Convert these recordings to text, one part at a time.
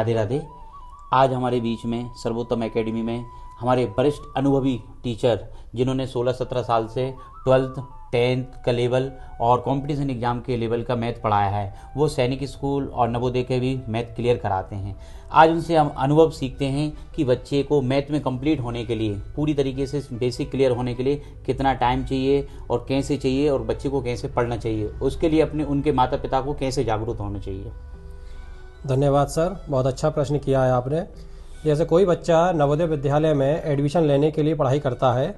राधे राधे। आज हमारे बीच में सर्वोत्तम एकेडमी में हमारे वरिष्ठ अनुभवी टीचर जिन्होंने 16-17 साल से 12th 10th का लेवल और कंपटीशन एग्जाम के लेवल का मैथ पढ़ाया है, वो सैनिक स्कूल और नवोदय के भी मैथ क्लियर कराते हैं। आज उनसे हम अनुभव सीखते हैं कि बच्चे को मैथ में कंप्लीट होने के लिए, पूरी तरीके से बेसिक क्लियर होने के लिए कितना टाइम चाहिए और कैसे चाहिए और बच्चे को कैसे पढ़ना चाहिए, उसके लिए उनके माता पिता को कैसे जागरूक होना चाहिए। धन्यवाद सर, बहुत अच्छा प्रश्न किया है आपने। जैसे कोई बच्चा नवोदय विद्यालय में एडमिशन लेने के लिए पढ़ाई करता है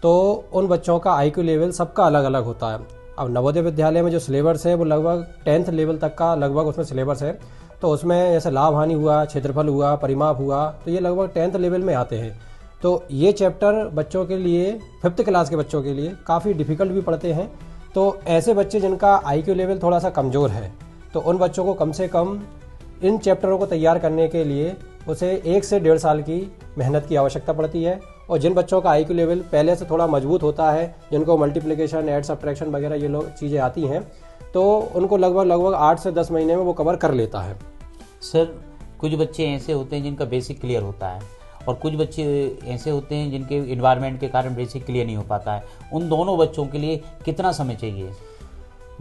तो उन बच्चों का आईक्यू लेवल सबका अलग अलग होता है। अब नवोदय विद्यालय में जो सिलेबस है वो लगभग 10th लेवल तक का लगभग उसमें सिलेबस है, तो उसमें जैसे लाभ हानि हुआ, क्षेत्रफल हुआ, परिमाप हुआ, तो ये लगभग 10th लेवल में आते हैं। तो ये चैप्टर बच्चों के लिए 5th क्लास के बच्चों के लिए काफ़ी डिफ़िकल्ट भी पढ़ते हैं। तो ऐसे बच्चे जिनका आईक्यू लेवल थोड़ा सा कमज़ोर है तो उन बच्चों को कम से कम इन चैप्टरों को तैयार करने के लिए उसे 1 से 1.5 साल की मेहनत की आवश्यकता पड़ती है। और जिन बच्चों का आईक्यू लेवल पहले से थोड़ा मजबूत होता है, जिनको मल्टीप्लिकेशन, ऐड, सब्ट्रैक्शन वगैरह ये लोग चीज़ें आती हैं, तो उनको लगभग 8 से 10 महीने में वो कवर कर लेता है। सर, कुछ बच्चे ऐसे होते हैं जिनका बेसिक क्लियर होता है और कुछ बच्चे ऐसे होते हैं जिनके इन्वायरमेंट के कारण बेसिक क्लियर नहीं हो पाता है। उन दोनों बच्चों के लिए कितना समय चाहिए?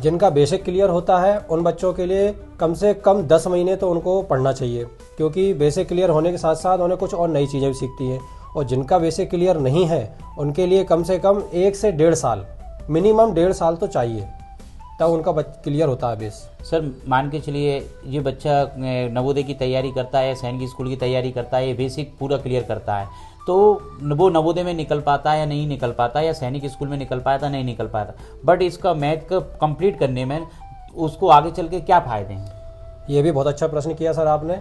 जिनका बेसिक क्लियर होता है उन बच्चों के लिए कम से कम 10 महीने तो उनको पढ़ना चाहिए, क्योंकि बेसिक क्लियर होने के साथ साथ उन्हें कुछ और नई चीज़ें भी सीखती हैं। और जिनका बेसिक क्लियर नहीं है उनके लिए कम से कम 1 से 1.5 साल, मिनिमम 1.5 साल तो चाहिए, तब उनका वो होता है बेस। सर, मान के चलिए ये बच्चा नवोदय की तैयारी करता है या सैनिक स्कूल की तैयारी करता है, ये बेसिक पूरा क्लियर करता है, तो वो नवोदय में निकल पाता है या नहीं निकल पाता, या सैनिक स्कूल में निकल पाता नहीं निकल पाता, बट इसका मैथ का कंप्लीट करने में उसको आगे चल के क्या फ़ायदे हैं? ये भी बहुत अच्छा प्रश्न किया सर आपने।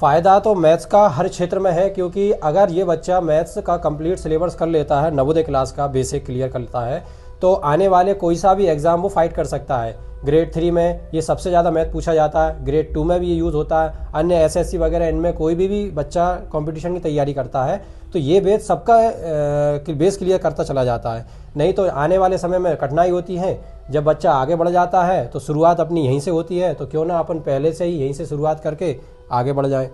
फ़ायदा तो मैथ्स का हर क्षेत्र में है, क्योंकि अगर ये बच्चा मैथ्स का कंप्लीट सिलेबस कर लेता है, नवोदय क्लास का बेसिक क्लियर करता है, तो आने वाले कोई सा भी एग्ज़ाम वो फाइट कर सकता है। ग्रेड 3 में ये सबसे ज़्यादा मैथ पूछा जाता है, ग्रेड 2 में भी ये यूज़ होता है, अन्य एसएससी वगैरह इनमें कोई भी बच्चा कंपटीशन की तैयारी करता है तो ये बेस सबका बेस क्लियर करता चला जाता है। नहीं तो आने वाले समय में कठिनाई होती है। जब बच्चा आगे बढ़ जाता है तो शुरुआत अपनी यहीं से होती है, तो क्यों ना अपन पहले से ही यहीं से शुरुआत करके आगे बढ़ जाए।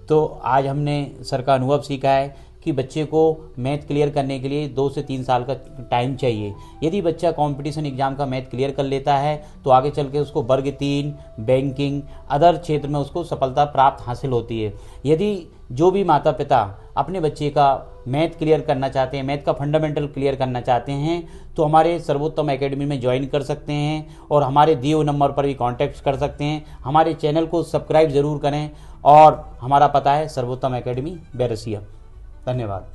तो आज हमने सर का अनुभव सीखा है कि बच्चे को मैथ क्लियर करने के लिए 2 से 3 साल का टाइम चाहिए। यदि बच्चा कंपटीशन एग्जाम का मैथ क्लियर कर लेता है तो आगे चल के उसको वर्ग 3, बैंकिंग, अदर क्षेत्र में उसको सफलता प्राप्त हासिल होती है। यदि जो भी माता पिता अपने बच्चे का मैथ क्लियर करना चाहते हैं, मैथ का फंडामेंटल क्लियर करना चाहते हैं, तो हमारे सर्वोत्तम एकेडमी में ज्वाइन कर सकते हैं और हमारे दिए हुए नंबर पर भी कांटेक्ट कर सकते हैं। हमारे चैनल को सब्सक्राइब ज़रूर करें और हमारा पता है सर्वोत्तम एकेडमी, बैरसिया। धन्यवाद।